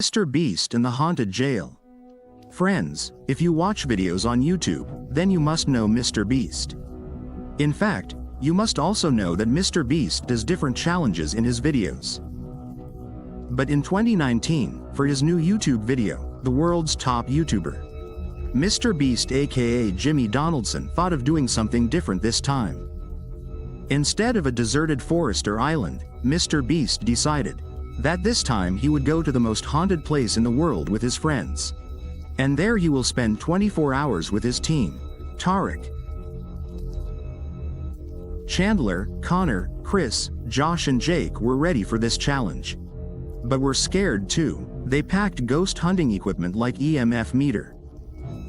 Mr. Beast and the Haunted Jail. Friends, if you watch videos on YouTube, then you must know Mr. Beast. In fact, you must also know that Mr. Beast does different challenges in his videos. But in 2019, for his new YouTube video, The World's Top YouTuber, Mr. Beast aka Jimmy Donaldson thought of doing something different this time. Instead of a deserted forest or island, Mr. Beast decided that this time he would go to the most haunted place in the world with his friends. And there he will spend 24 hours with his team. Tarek, Chandler, Connor, Chris, Josh and Jake were ready for this challenge. But were scared too. They packed ghost hunting equipment like EMF meter,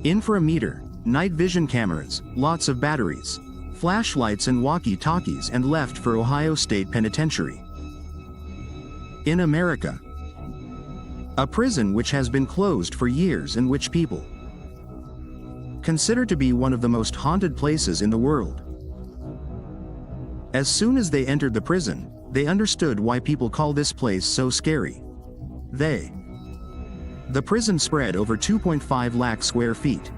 inframeter, night vision cameras, lots of batteries, flashlights and walkie-talkies and left for Ohio State Penitentiary. In America, a prison which has been closed for years and which people consider to be one of the most haunted places in the world. As soon as they entered the prison, they understood why people call this place so scary. The prison spread over 2.5 lakh square feet.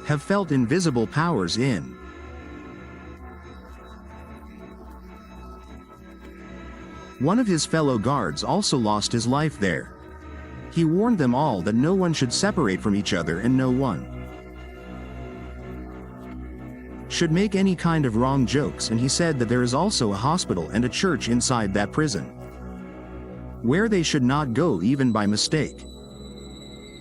Have felt invisible powers in. One of his fellow guards also lost his life there. He warned them all that no one should separate from each other and no one should make any kind of wrong jokes, and he said that there is also a hospital and a church inside that prison, where they should not go even by mistake.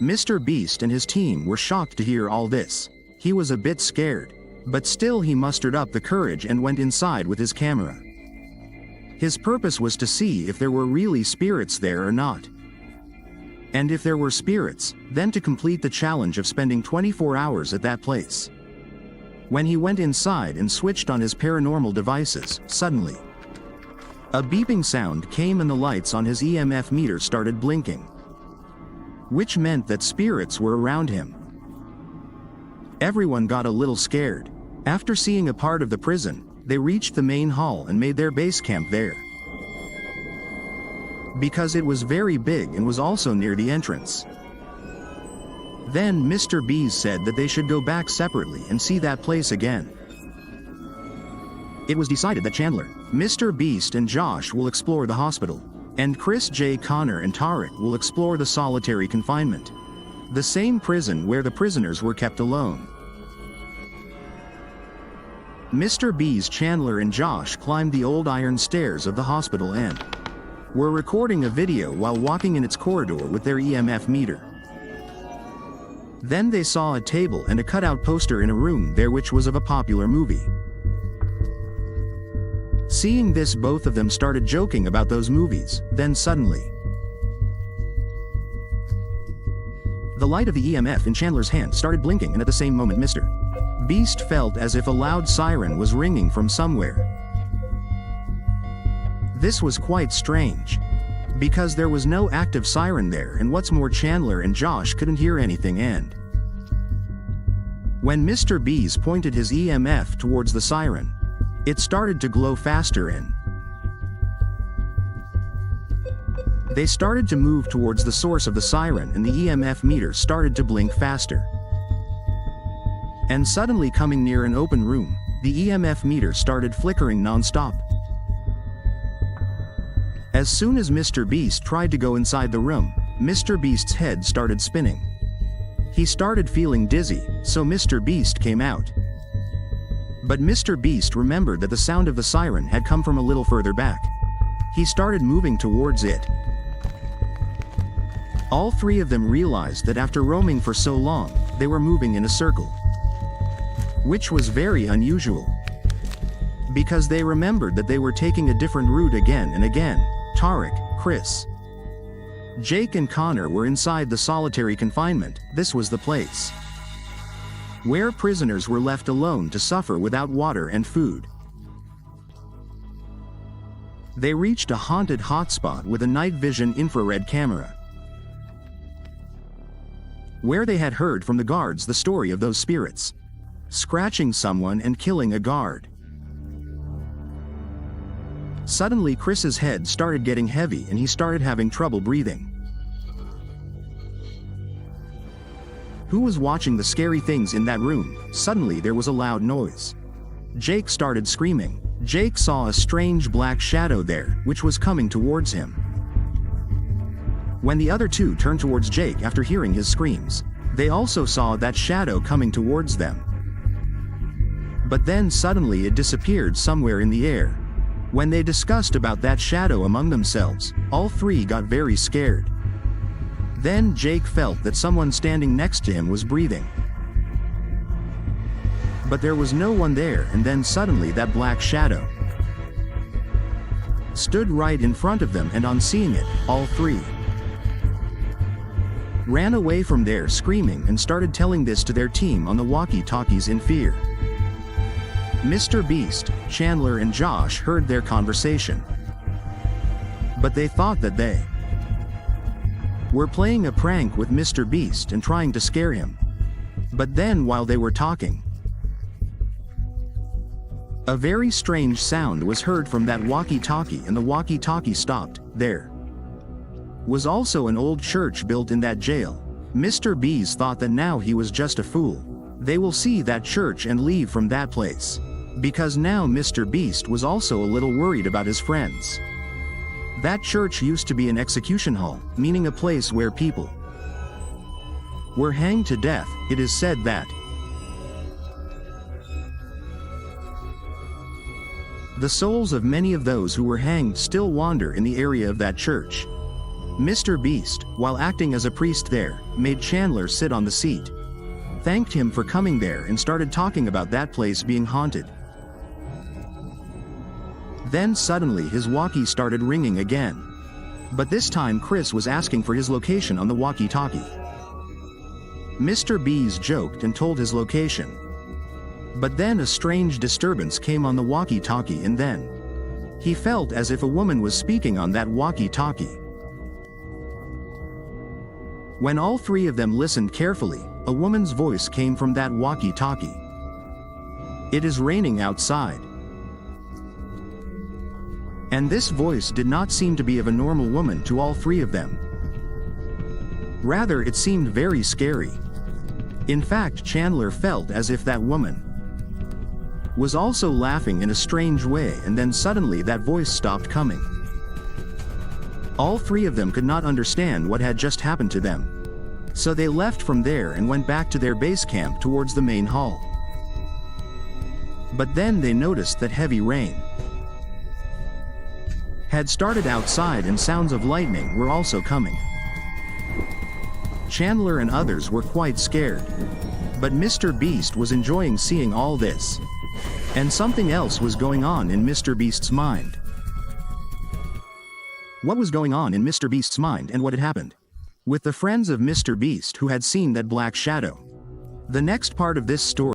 Mr. Beast and his team were shocked to hear all this. He was a bit scared, but still he mustered up the courage and went inside with his camera. His purpose was to see if there were really spirits there or not. And if there were spirits, then to complete the challenge of spending 24 hours at that place. When he went inside and switched on his paranormal devices, suddenly a beeping sound came and the lights on his EMF meter started blinking, which meant that spirits were around him. Everyone got a little scared. After seeing a part of the prison, they reached the main hall and made their base camp there, because it was very big and was also near the entrance. Then Mr. Beast said that they should go back separately and see that place again. It was decided that Chandler, Mr. Beast and Josh will explore the hospital, and Chris, J, Connor and Tarek will explore the solitary confinement, the same prison where the prisoners were kept alone. Mr. Beast, Chandler and Josh climbed the old iron stairs of the hospital and were recording a video while walking in its corridor with their EMF meter. Then they saw a table and a cutout poster in a room there which was of a popular movie. Seeing this, both of them started joking about those movies. Then suddenly, the light of the EMF in Chandler's hand started blinking, and at the same moment Mr. Beast felt as if a loud siren was ringing from somewhere. This was quite strange, because there was no active siren there, and what's more, Chandler and Josh couldn't hear anything, and when Mr. Beast pointed his EMF towards the siren, it started to glow faster and they started to move towards the source of the siren, and the EMF meter started to blink faster. And suddenly, coming near an open room, the EMF meter started flickering non-stop. As soon as Mr. Beast tried to go inside the room, Mr. Beast's head started spinning. He started feeling dizzy, so Mr. Beast came out. But Mr. Beast remembered that the sound of the siren had come from a little further back. He started moving towards it. All three of them realized that after roaming for so long, they were moving in a circle, which was very unusual, because they remembered that they were taking a different route again and again. Tarek, Chris, Jake and Connor were inside the solitary confinement. This was the place where prisoners were left alone to suffer without water and food. They reached a haunted hotspot with a night vision infrared camera, where they had heard from the guards the story of those spirits scratching someone and killing a guard. Suddenly Chris's head started getting heavy and he started having trouble breathing. Who was watching the scary things in that room? Suddenly there was a loud noise. Jake started screaming. Jake saw a strange black shadow there, which was coming towards him. When the other two turned towards Jake after hearing his screams, they also saw that shadow coming towards them. But then suddenly it disappeared somewhere in the air. When they discussed about that shadow among themselves, all three got very scared. Then Jake felt that someone standing next to him was breathing. But there was no one there, and then suddenly that black shadow stood right in front of them, and on seeing it, all three ran away from there screaming and started telling this to their team on the walkie-talkies in fear. Mr. Beast, Chandler and Josh heard their conversation. But they thought that they were playing a prank with Mr. Beast and trying to scare him. But then while they were talking, a very strange sound was heard from that walkie-talkie, and the walkie-talkie stopped. There was also an old church built in that jail. Mr. Beast thought that now he was just a fool. They will see that church and leave from that place. Because now Mr. Beast was also a little worried about his friends. That church used to be an execution hall, meaning a place where people were hanged to death. It is said that the souls of many of those who were hanged still wander in the area of that church. Mr. Beast, while acting as a priest there, made Chandler sit on the seat, thanked him for coming there, and started talking about that place being haunted. Then suddenly his walkie started ringing again. But this time Chris was asking for his location on the walkie-talkie. Mr. Beast joked and told his location. But then a strange disturbance came on the walkie-talkie, and then he felt as if a woman was speaking on that walkie-talkie. When all three of them listened carefully, a woman's voice came from that walkie-talkie. "It is raining outside." And this voice did not seem to be of a normal woman to all three of them. Rather, it seemed very scary. In fact, Chandler felt as if that woman was also laughing in a strange way, and then suddenly that voice stopped coming. All three of them could not understand what had just happened to them. So they left from there and went back to their base camp towards the main hall. But then they noticed that heavy rain had started outside, and sounds of lightning were also coming. Chandler and others were quite scared. But Mr. Beast was enjoying seeing all this. And something else was going on in Mr. Beast's mind. What was going on in Mr. Beast's mind, and what had happened with the friends of Mr. Beast who had seen that black shadow? The next part of this story